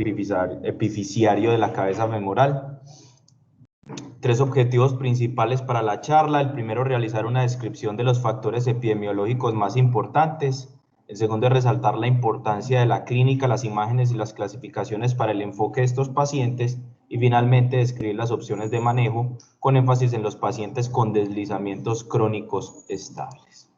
epifisiario de la cabeza femoral. 3 objetivos principales para la charla. El primero, realizar una descripción de los factores epidemiológicos más importantes. El segundo es resaltar la importancia de la clínica, las imágenes y las clasificaciones para el enfoque de estos pacientes. Y finalmente, describir las opciones de manejo, con énfasis en los pacientes con deslizamientos crónicos estables.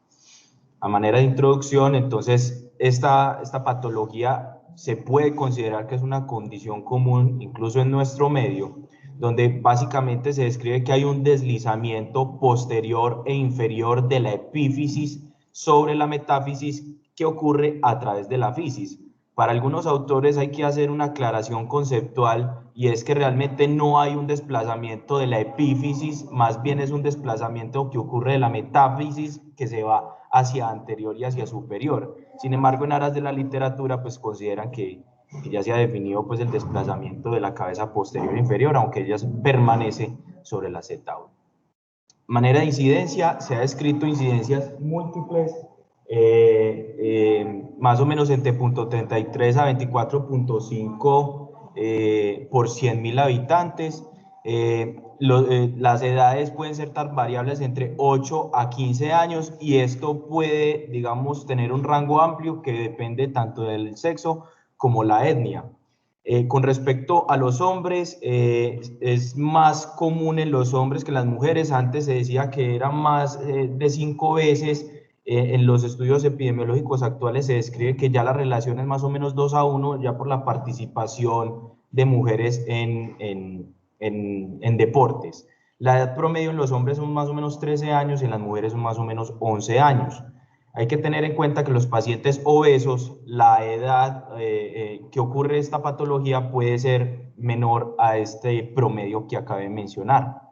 A manera de introducción, entonces, esta patología se puede considerar que es una condición común, incluso en nuestro medio, donde básicamente se describe que hay un deslizamiento posterior e inferior de la epífisis sobre la metáfisis que ocurre a través de la fisis. Para algunos autores hay que hacer una aclaración conceptual, y es que realmente no hay un desplazamiento de la epífisis, más bien es un desplazamiento que ocurre de la metáfisis que se va hacia anterior y hacia superior. Sin embargo, en aras de la literatura, pues consideran que ya se ha definido pues el desplazamiento de la cabeza posterior e inferior, aunque ella permanece sobre la Z1. Manera de incidencia, se ha descrito incidencias múltiples, más o menos entre 0.33 a 24.5 por 100.000 habitantes. Las edades pueden ser tan variables entre 8 a 15 años, y esto puede, digamos, tener un rango amplio que depende tanto del sexo como la etnia. Con respecto a los hombres, es más común en los hombres que en las mujeres. Antes se decía que era más de 5 veces. En los estudios epidemiológicos actuales se describe que ya la relación es más o menos 2:1, ya por la participación de mujeres en deportes. La edad promedio en los hombres son más o menos 13 años y en las mujeres son más o menos 11 años. Hay que tener en cuenta que los pacientes obesos, la edad que ocurre esta patología puede ser menor a este promedio que acabé de mencionar.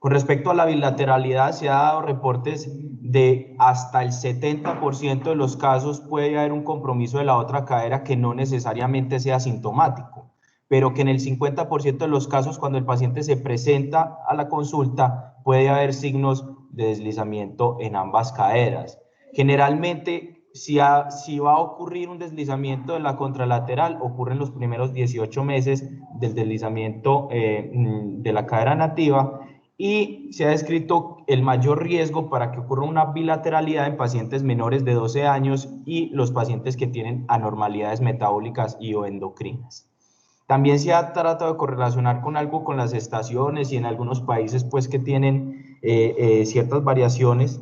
Con respecto a la bilateralidad, se han dado reportes de hasta el 70% de los casos puede haber un compromiso de la otra cadera que no necesariamente sea sintomático, pero que en el 50% de los casos, cuando el paciente se presenta a la consulta, puede haber signos de deslizamiento en ambas caderas. Generalmente, si va a ocurrir un deslizamiento de la contralateral, ocurre en los primeros 18 meses del deslizamiento de la cadera nativa, y se ha descrito el mayor riesgo para que ocurra una bilateralidad en pacientes menores de 12 años y los pacientes que tienen anormalidades metabólicas y o endocrinas. También se ha tratado de correlacionar con algo con las estaciones, y en algunos países pues que tienen ciertas variaciones.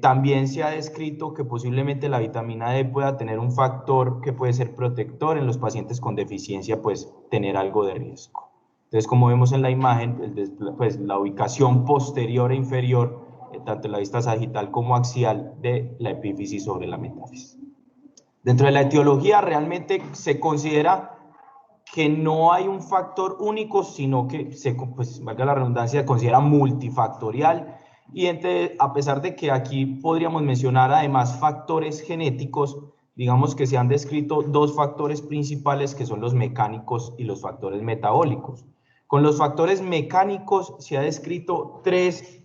También se ha descrito que posiblemente la vitamina D pueda tener un factor que puede ser protector en los pacientes con deficiencia, pues tener algo de riesgo. Entonces, como vemos en la imagen, pues la ubicación posterior e inferior, tanto en la vista sagital como axial, de la epífisis sobre la metáfisis. Dentro de la etiología, realmente se considera que no hay un factor único, sino que, pues, valga la redundancia, se considera multifactorial. Y a pesar de que aquí podríamos mencionar además factores genéticos, digamos que se han descrito 2 factores principales, que son los mecánicos y los factores metabólicos. Con los factores mecánicos se ha descrito 3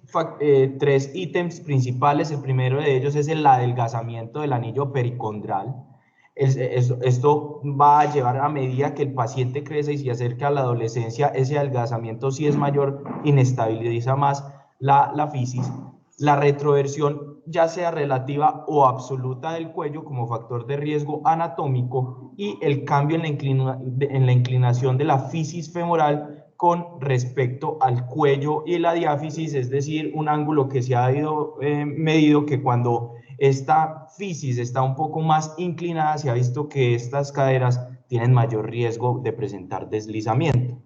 ítems principales. El primero de ellos es el adelgazamiento del anillo pericondral. Esto va a llevar, a medida que el paciente crece y se acerca a la adolescencia, ese adelgazamiento sí es mayor, inestabiliza más la fisis. La retroversión, ya sea relativa o absoluta del cuello como factor de riesgo anatómico, y el cambio en la inclinación de la fisis femoral con respecto al cuello y la diáfisis, es decir, un ángulo que se ha ido medido, que cuando esta fisis está un poco más inclinada, se ha visto que estas caderas tienen mayor riesgo de presentar deslizamiento.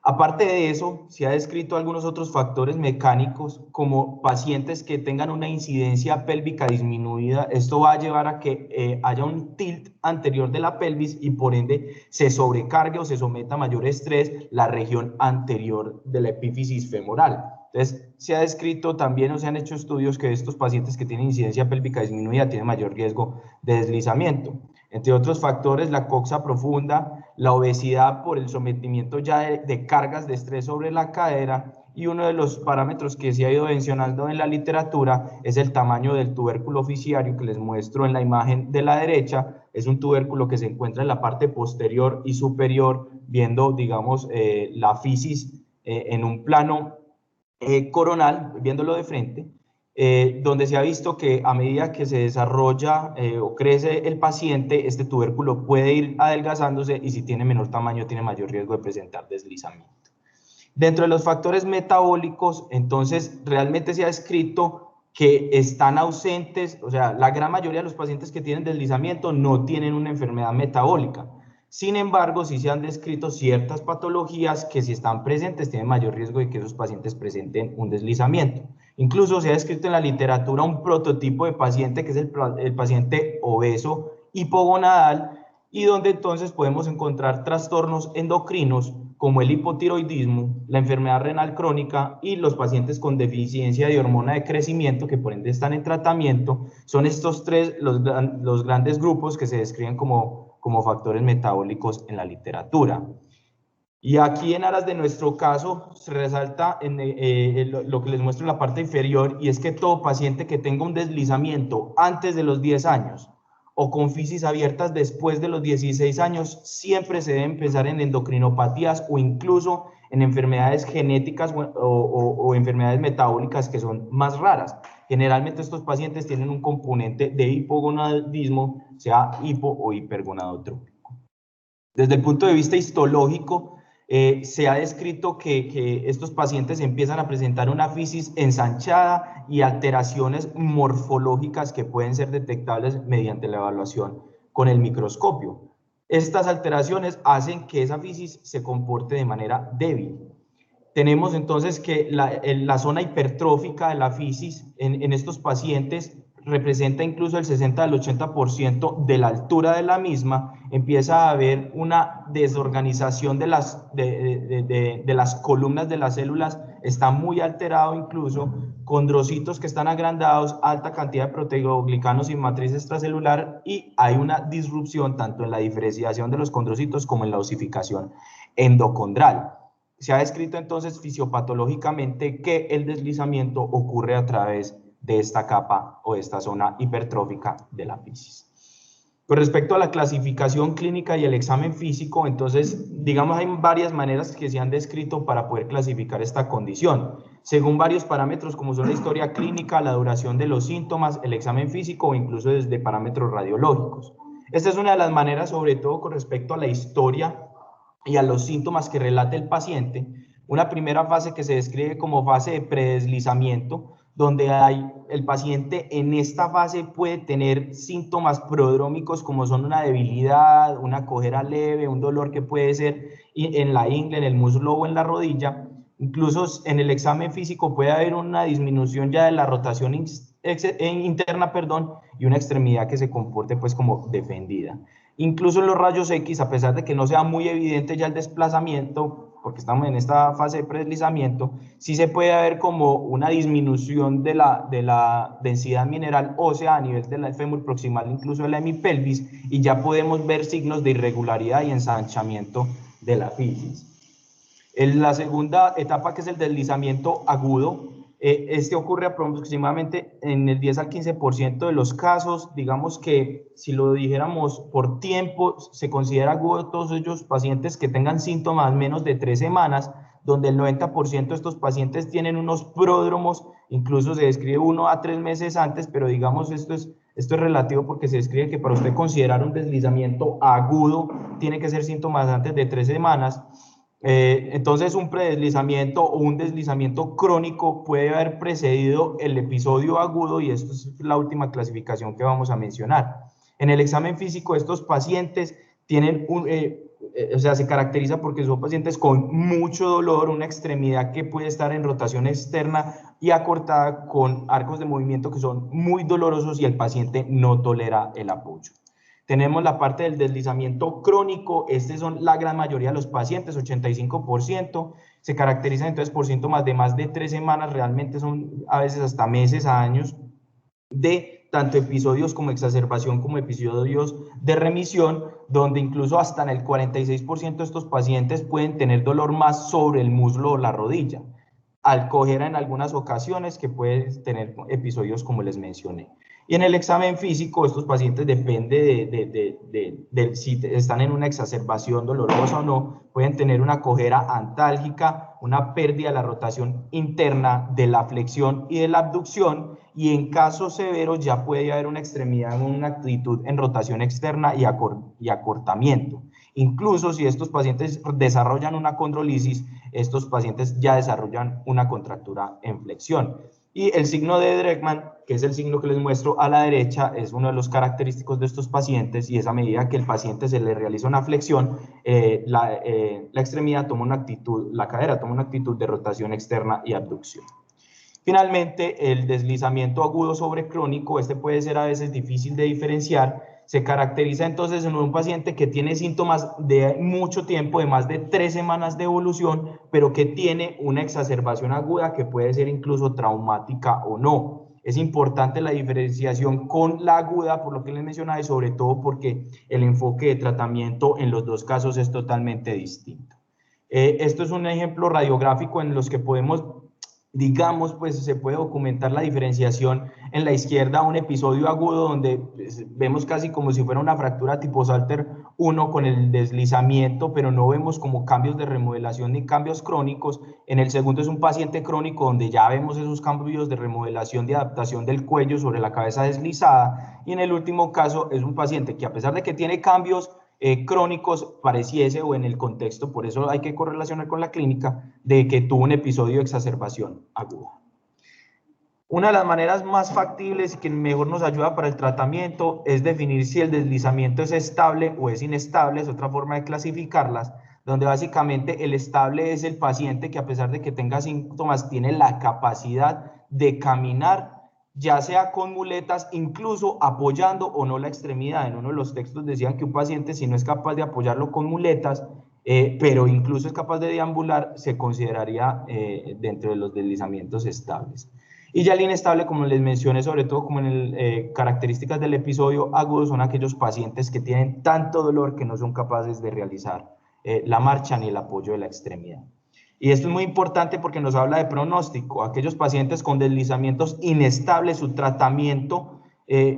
Aparte de eso, se ha descrito algunos otros factores mecánicos, como pacientes que tengan una incidencia pélvica disminuida. Esto va a llevar a que haya un tilt anterior de la pelvis y por ende se sobrecargue o se someta a mayor estrés la región anterior de la epífisis femoral. Entonces, se ha descrito también, o se han hecho estudios, que estos pacientes que tienen incidencia pélvica disminuida tienen mayor riesgo de deslizamiento. Entre otros factores, la coxa profunda, la obesidad por el sometimiento ya de cargas de estrés sobre la cadera, y uno de los parámetros que se ha ido mencionando en la literatura es el tamaño del tubérculo fisiario, que les muestro en la imagen de la derecha, es un tubérculo que se encuentra en la parte posterior y superior, viendo, digamos, la fisis en un plano coronal, viéndolo de frente, donde se ha visto que a medida que se desarrolla o crece el paciente, este tubérculo puede ir adelgazándose y si tiene menor tamaño tiene mayor riesgo de presentar deslizamiento. Dentro de los factores metabólicos, entonces, realmente se ha descrito que están ausentes, o sea, la gran mayoría de los pacientes que tienen deslizamiento no tienen una enfermedad metabólica. Sin embargo, sí se han descrito ciertas patologías que si están presentes tienen mayor riesgo de que esos pacientes presenten un deslizamiento. Incluso se ha descrito en la literatura un prototipo de paciente que es el paciente obeso hipogonadal y donde entonces podemos encontrar trastornos endocrinos como el hipotiroidismo, la enfermedad renal crónica y los pacientes con deficiencia de hormona de crecimiento que por ende están en tratamiento. Son estos tres los grandes grupos que se describen como factores metabólicos en la literatura. Y aquí en aras de nuestro caso se resalta lo que les muestro en la parte inferior, y es que todo paciente que tenga un deslizamiento antes de los 10 años o con fisis abiertas después de los 16 años, siempre se debe empezar en endocrinopatías o incluso en enfermedades genéticas o enfermedades metabólicas que son más raras. Generalmente estos pacientes tienen un componente de hipogonadismo, sea hipo o hipergonadotrópico. Desde el punto de vista histológico, se ha descrito que estos pacientes empiezan a presentar una fisis ensanchada y alteraciones morfológicas que pueden ser detectables mediante la evaluación con el microscopio. Estas alteraciones hacen que esa fisis se comporte de manera débil. Tenemos entonces que la zona hipertrófica de la fisis en estos pacientes representa incluso el 60 al 80% de la altura de la misma. Empieza a haber una desorganización de las columnas de las células, está muy alterado incluso, condrocitos que están agrandados, alta cantidad de proteoglicanos y matriz extracelular, y hay una disrupción tanto en la diferenciación de los condrocitos como en la osificación endocondral. Se ha descrito entonces fisiopatológicamente que el deslizamiento ocurre a través de esta capa o de esta zona hipertrófica de la fisis. Con respecto a la clasificación clínica y el examen físico, entonces, digamos, hay varias maneras que se han descrito para poder clasificar esta condición, según varios parámetros como son la historia clínica, la duración de los síntomas, el examen físico o incluso desde parámetros radiológicos. Esta es una de las maneras, sobre todo con respecto a la historia y a los síntomas que relata el paciente. Una primera fase que se describe como fase de predeslizamiento, donde el paciente en esta fase puede tener síntomas prodrómicos como son una debilidad, una cojera leve, un dolor que puede ser en la ingle, en el muslo o en la rodilla. Incluso en el examen físico puede haber una disminución ya de la rotación interna, y una extremidad que se comporte pues como defendida. Incluso en los rayos X, a pesar de que no sea muy evidente ya el desplazamiento, porque estamos en esta fase de predeslizamiento, sí se puede ver como una disminución de la densidad mineral ósea a nivel del fémur proximal, incluso de la hemipelvis, y ya podemos ver signos de irregularidad y ensanchamiento de la fisis. En la segunda etapa, que es el deslizamiento agudo, este ocurre aproximadamente en el 10 al 15% de los casos. Digamos que si lo dijéramos por tiempo, se considera agudo todos ellos pacientes que tengan síntomas menos de 3 semanas, donde el 90% de estos pacientes tienen unos pródromos, incluso se describe 1 a 3 meses antes, pero digamos esto es relativo porque se describe que para usted considerar un deslizamiento agudo tiene que ser síntomas antes de 3 semanas. Entonces un predeslizamiento o un deslizamiento crónico puede haber precedido el episodio agudo, y esto es la última clasificación que vamos a mencionar. En el examen físico, estos pacientes tienen se caracteriza porque son pacientes con mucho dolor, una extremidad que puede estar en rotación externa y acortada, con arcos de movimiento que son muy dolorosos y el paciente no tolera el apoyo. Tenemos la parte del deslizamiento crónico. Son la gran mayoría de los pacientes, 85%. Se caracterizan entonces por síntomas de más de 3 semanas, realmente son a veces hasta meses a años, de tanto episodios como exacerbación como episodios de remisión, donde incluso hasta en el 46% de estos pacientes pueden tener dolor más sobre el muslo o la rodilla, al cojera en algunas ocasiones, que pueden tener episodios como les mencioné. Y en el examen físico, estos pacientes, depende de si están en una exacerbación dolorosa o no, pueden tener una cojera antálgica, una pérdida de la rotación interna, de la flexión y de la abducción, y en casos severos ya puede haber una extremidad en una actitud en rotación externa y acortamiento. Incluso si estos pacientes desarrollan una condrolisis, estos pacientes ya desarrollan una contractura en flexión. Y el signo de Dreckmann, que es el signo que les muestro a la derecha, es uno de los característicos de estos pacientes, y es a medida que el paciente se le realiza una flexión, la extremidad toma una actitud, la cadera toma una actitud de rotación externa y abducción. Finalmente, el deslizamiento agudo sobre crónico, este puede ser a veces difícil de diferenciar. Se caracteriza entonces en un paciente que tiene síntomas de mucho tiempo, de más de 3 semanas de evolución, pero que tiene una exacerbación aguda que puede ser incluso traumática o no. Es importante la diferenciación con la aguda, por lo que les mencionaba, y sobre todo porque el enfoque de tratamiento en los dos casos es totalmente distinto. Esto es un ejemplo radiográfico en los que podemos, digamos, pues se puede documentar la diferenciación. En la izquierda, un episodio agudo donde pues, vemos casi como si fuera una fractura tipo Salter 1 con el deslizamiento, pero no vemos como cambios de remodelación ni cambios crónicos. En el segundo es un paciente crónico donde ya vemos esos cambios de remodelación, de adaptación del cuello sobre la cabeza deslizada. Y en el último caso es un paciente que, a pesar de que tiene cambios crónicos, pareciese, o en el contexto, por eso hay que correlacionar con la clínica, de que tuvo un episodio de exacerbación aguda. Una de las maneras más factibles y que mejor nos ayuda para el tratamiento es definir si el deslizamiento es estable o es inestable, es otra forma de clasificarlas, donde básicamente el estable es el paciente que, a pesar de que tenga síntomas, tiene la capacidad de caminar, ya sea con muletas, incluso apoyando o no la extremidad. En uno de los textos decían que un paciente, si no es capaz de apoyarlo con muletas, pero incluso es capaz de deambular, se consideraría dentro de los deslizamientos estables. Y ya el inestable, como les mencioné, sobre todo como en características del episodio agudo, son aquellos pacientes que tienen tanto dolor que no son capaces de realizar la marcha ni el apoyo de la extremidad. Y esto es muy importante porque nos habla de pronóstico. Aquellos pacientes con deslizamientos inestables, su tratamiento,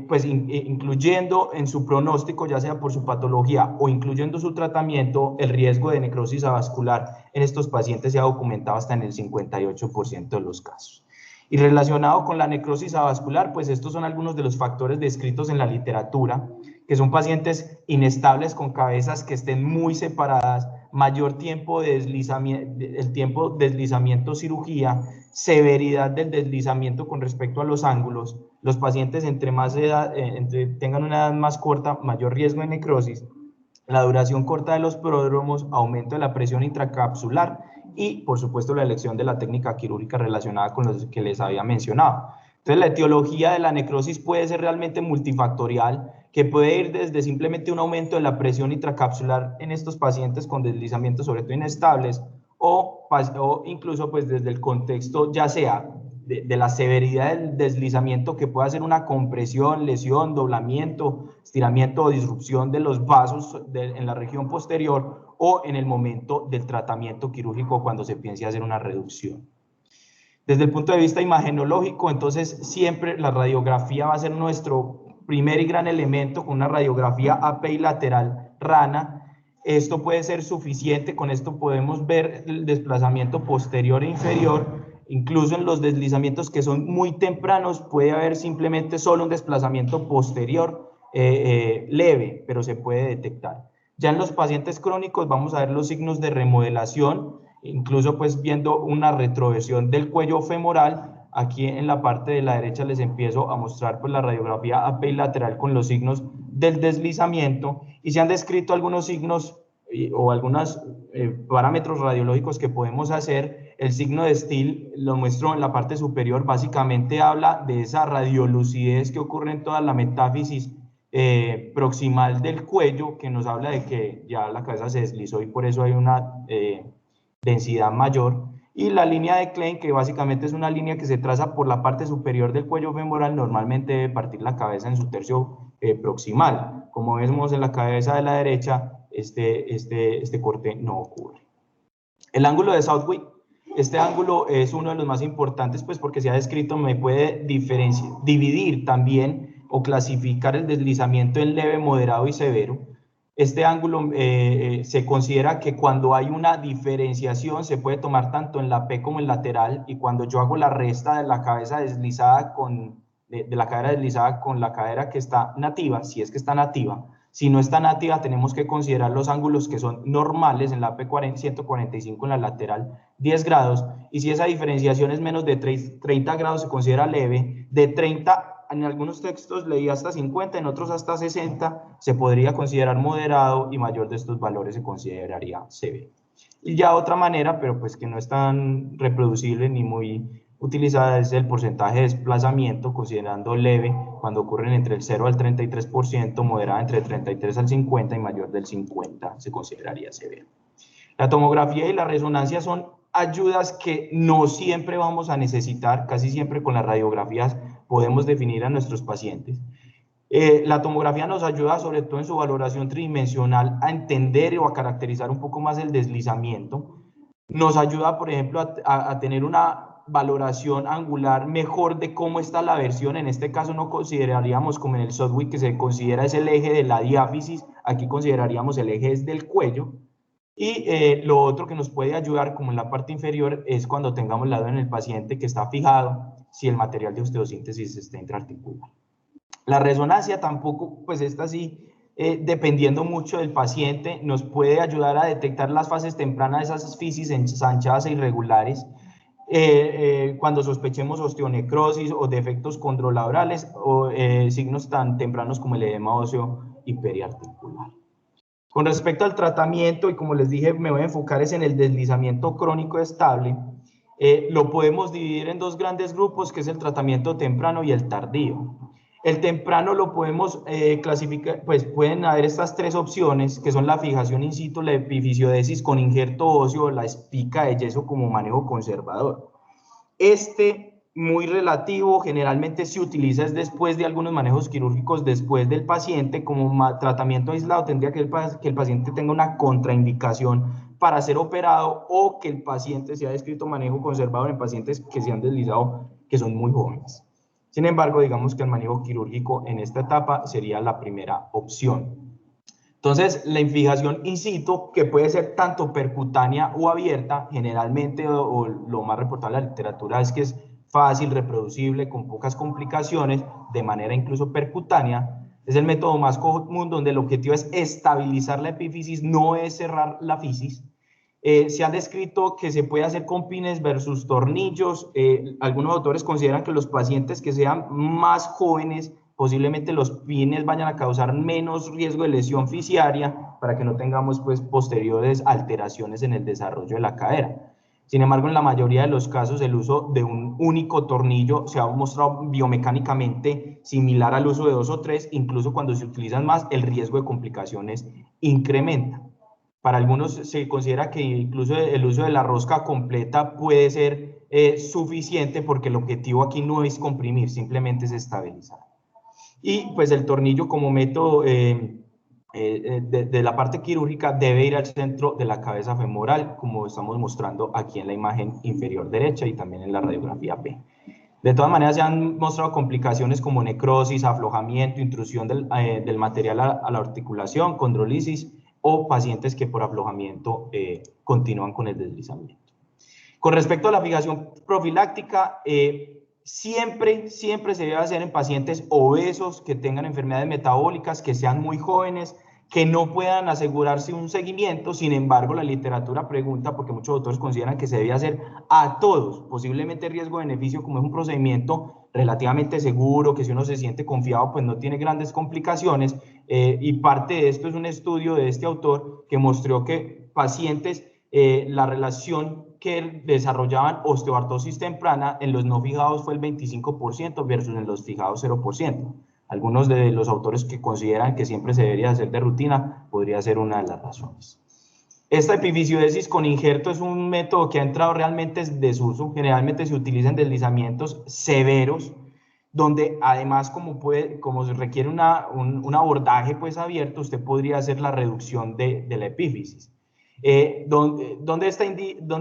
pues incluyendo en su pronóstico, ya sea por su patología o incluyendo su tratamiento, el riesgo de necrosis avascular en estos pacientes se ha documentado hasta en el 58% de los casos. Y relacionado con la necrosis avascular, pues estos son algunos de los factores descritos en la literatura, que son pacientes inestables con cabezas que estén muy separadas, mayor tiempo de deslizamiento, el tiempo de deslizamiento cirugía, severidad del deslizamiento con respecto a los ángulos, los pacientes entre más edad, tengan una edad más corta, mayor riesgo de necrosis, la duración corta de los pródromos, aumento de la presión intracapsular y, por supuesto, la elección de la técnica quirúrgica relacionada con los que les había mencionado. Entonces, la etiología de la necrosis puede ser realmente multifactorial, que puede ir desde simplemente un aumento de la presión intracapsular en estos pacientes con deslizamientos, sobre todo inestables, o incluso pues desde el contexto, ya sea de la severidad del deslizamiento, que pueda ser una compresión, lesión, doblamiento, estiramiento o disrupción de los vasos en la región posterior, o en el momento del tratamiento quirúrgico cuando se piense hacer una reducción. Desde el punto de vista imagenológico, entonces siempre la radiografía va a ser nuestro primer y gran elemento, con una radiografía apilateral rana. Esto puede ser suficiente, con esto podemos ver el desplazamiento posterior e inferior. Incluso en los deslizamientos que son muy tempranos puede haber simplemente solo un desplazamiento posterior leve, pero se puede detectar. Ya en los pacientes crónicos vamos a ver los signos de remodelación, incluso pues viendo una retroversión del cuello femoral. Aquí en la parte de la derecha les empiezo a mostrar pues la radiografía apilateral con los signos del deslizamiento, y se han descrito algunos signos o algunos parámetros radiológicos que podemos hacer. El signo de Steele lo muestro en la parte superior, básicamente habla de esa radiolucidez que ocurre en toda la metáfisis proximal del cuello, que nos habla de que ya la cabeza se deslizó y por eso hay una densidad mayor. Y la línea de Klein, que básicamente es una línea que se traza por la parte superior del cuello femoral, normalmente debe partir la cabeza en su tercio proximal. Como vemos en la cabeza de la derecha, este corte no ocurre. El ángulo de Southwick, este ángulo es uno de los más importantes, pues porque se ha descrito, me puede dividir también o clasificar el deslizamiento en leve, moderado y severo. Este ángulo se considera que cuando hay una diferenciación se puede tomar tanto en la P como en lateral, y cuando yo hago la resta de la cabeza deslizada de la cadera deslizada con la cadera que está nativa, si es que está nativa. Si no está nativa, tenemos que considerar los ángulos que son normales en la P40, 145 en la lateral, 10 grados, y si esa diferenciación es menos de 30 grados, se considera leve. De 30, en algunos textos leí hasta 50, en otros hasta 60, se podría considerar moderado, y mayor de estos valores se consideraría severo. Y ya otra manera, pero pues que no es tan reproducible ni muy utilizada, es el porcentaje de desplazamiento, considerando leve cuando ocurren entre el 0 al 33%, moderada entre el 33 al 50 y mayor del 50 se consideraría severo. La tomografía y la resonancia son ayudas que no siempre vamos a necesitar, casi siempre con las radiografías podemos definir a nuestros pacientes. La tomografía nos ayuda, sobre todo en su valoración tridimensional, a entender o a caracterizar un poco más el deslizamiento. Nos ayuda, por ejemplo, a tener una valoración angular mejor de cómo está la versión. En este caso no consideraríamos como en el Sudwig, que se considera es el eje de la diáfisis, aquí consideraríamos el eje es del cuello. Y lo otro que nos puede ayudar, como en la parte inferior, es cuando tengamos la duda en el paciente que está fijado, si el material de osteosíntesis está intraarticular. La resonancia tampoco, pues esta sí, dependiendo mucho del paciente, nos puede ayudar a detectar las fases tempranas de esas fisis ensanchadas e irregulares, cuando sospechemos osteonecrosis o defectos condrolaterales o signos tan tempranos como el edema óseo y periarticular. Con respecto al tratamiento, y como les dije, me voy a enfocar es en el deslizamiento crónico estable. Lo podemos dividir en dos grandes grupos, que es el tratamiento temprano y el tardío. El temprano lo podemos clasificar, pues pueden haber estas tres opciones, que son la fijación in situ, la epifisiodesis con injerto óseo, la espica de yeso como manejo conservador. Muy relativo, generalmente se utiliza es después de algunos manejos quirúrgicos, después del paciente. Como tratamiento aislado tendría que el paciente tenga una contraindicación para ser operado, o que el paciente se haya descrito manejo conservador en pacientes que se han deslizado, que son muy jóvenes. Sin embargo, digamos que el manejo quirúrgico en esta etapa sería la primera opción. Entonces, la infijación in situ, que puede ser tanto percutánea o abierta, generalmente, o lo más reportado en la literatura es que es fácil, reproducible, con pocas complicaciones, de manera incluso percutánea. Es el método más común, donde el objetivo es estabilizar la epífisis, no es cerrar la fisis. Se ha descrito que se puede hacer con pines versus tornillos. Algunos autores consideran que los pacientes que sean más jóvenes, posiblemente los pines vayan a causar menos riesgo de lesión fisiaria, para que no tengamos pues posteriores alteraciones en el desarrollo de la cadera. Sin embargo, en la mayoría de los casos, el uso de un único tornillo se ha mostrado biomecánicamente similar al uso de 2 o 3, incluso cuando se utilizan más, el riesgo de complicaciones incrementa. Para algunos se considera que incluso el uso de la rosca completa puede ser suficiente, porque el objetivo aquí no es comprimir, simplemente es estabilizar. Y pues el tornillo como método de la parte quirúrgica debe ir al centro de la cabeza femoral, como estamos mostrando aquí en la imagen inferior derecha y también en la radiografía B. De todas maneras, se han mostrado complicaciones como necrosis, aflojamiento, intrusión del material a la articulación, condrolisis, o pacientes que por aflojamiento continúan con el deslizamiento. Con respecto a la fijación profiláctica, siempre se debe hacer en pacientes obesos, que tengan enfermedades metabólicas, que sean muy jóvenes, que no puedan asegurarse un seguimiento. Sin embargo, la literatura pregunta, porque muchos autores consideran que se debe hacer a todos, posiblemente riesgo-beneficio, como es un procedimiento relativamente seguro, que si uno se siente confiado, pues no tiene grandes complicaciones. Y parte de esto es un estudio de este autor que mostró que pacientes, la relación que desarrollaban osteoartrosis temprana en los no fijados fue el 25% versus en los fijados 0%. Algunos de los autores que consideran que siempre se debería hacer de rutina, podría ser una de las razones. Esta epifisiodesis con injerto es un método que ha entrado realmente en desuso. Generalmente se utiliza en deslizamientos severos, donde además como se requiere un abordaje pues abierto, usted podría hacer la reducción de la epífisis. ¿Dónde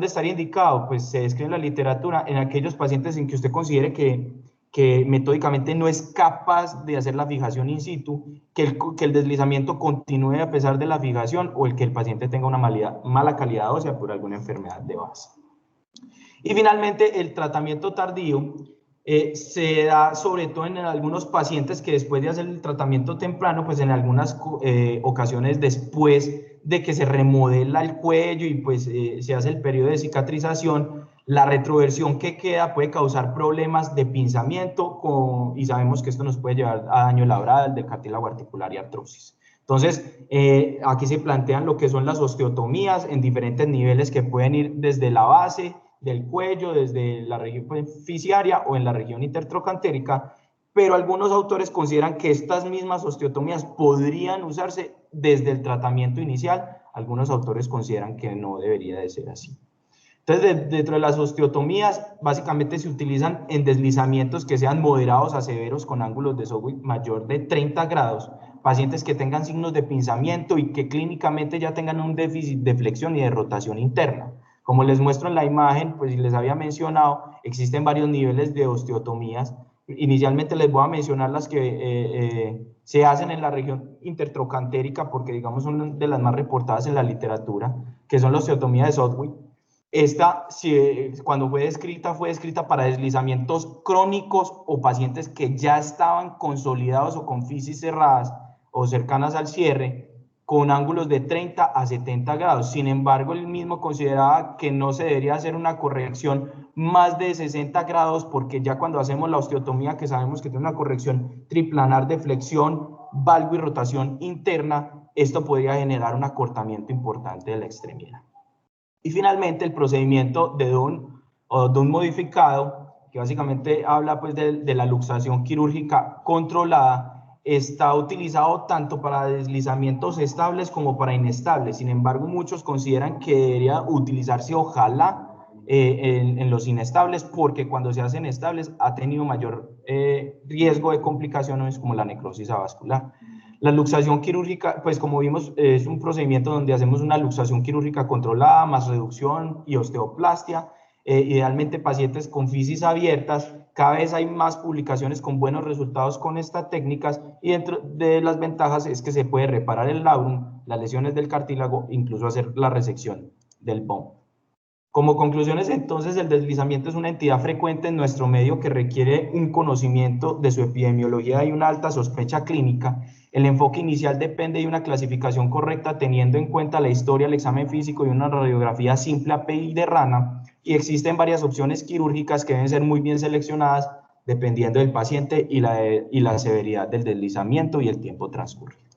estaría indicado? Pues se describe en la literatura en aquellos pacientes en que usted considere que que metódicamente no es capaz de hacer la fijación in situ, que el deslizamiento continúe a pesar de la fijación o el que el paciente tenga una mala calidad ósea por alguna enfermedad de base. Y finalmente, el tratamiento tardío se da sobre todo en algunos pacientes que después de hacer el tratamiento temprano, pues en algunas ocasiones después de que se remodela el cuello y pues se hace el periodo de cicatrización, la retroversión que queda puede causar problemas de pinzamiento y sabemos que esto nos puede llevar a daño labral, de cartílago articular y artrosis. Entonces, aquí se plantean lo que son las osteotomías en diferentes niveles que pueden ir desde la base del cuello, desde la región fisaria o en la región intertrocantérica, pero algunos autores consideran que estas mismas osteotomías podrían usarse desde el tratamiento inicial. Algunos autores consideran que no debería de ser así. Entonces, dentro de las osteotomías, básicamente se utilizan en deslizamientos que sean moderados a severos con ángulos de Sowik mayor de 30 grados, pacientes que tengan signos de pinzamiento y que clínicamente ya tengan un déficit de flexión y de rotación interna. Como les muestro en la imagen, pues les había mencionado, existen varios niveles de osteotomías. Inicialmente les voy a mencionar las que se hacen en la región intertrocantérica, porque digamos son de las más reportadas en la literatura, que son la osteotomía de Sowik. Esta, cuando fue descrita para deslizamientos crónicos o pacientes que ya estaban consolidados o con fisis cerradas o cercanas al cierre, con ángulos de 30 a 70 grados. Sin embargo, él mismo consideraba que no se debería hacer una corrección más de 60 grados, porque ya cuando hacemos la osteotomía, que sabemos que tiene una corrección triplanar de flexión, valgo y rotación interna, esto podría generar un acortamiento importante de la extremidad. Y finalmente el procedimiento de Dunn o Dunn modificado, que básicamente habla pues de la luxación quirúrgica controlada, está utilizado tanto para deslizamientos estables como para inestables. Sin embargo, muchos consideran que debería utilizarse ojalá en los inestables, porque cuando se hacen estables ha tenido mayor riesgo de complicaciones como la necrosis avascular. La luxación quirúrgica, pues como vimos, es un procedimiento donde hacemos una luxación quirúrgica controlada, más reducción y osteoplastia, idealmente pacientes con fisis abiertas. Cada vez hay más publicaciones con buenos resultados con estas técnicas, y dentro de las ventajas es que se puede reparar el labrum, las lesiones del cartílago, incluso hacer la resección del bone. Como conclusiones, entonces, el deslizamiento es una entidad frecuente en nuestro medio que requiere un conocimiento de su epidemiología y una alta sospecha clínica. El enfoque inicial depende de una clasificación correcta teniendo en cuenta la historia, el examen físico y una radiografía simple a PI de rana, y existen varias opciones quirúrgicas que deben ser muy bien seleccionadas dependiendo del paciente y la severidad del deslizamiento y el tiempo transcurrido.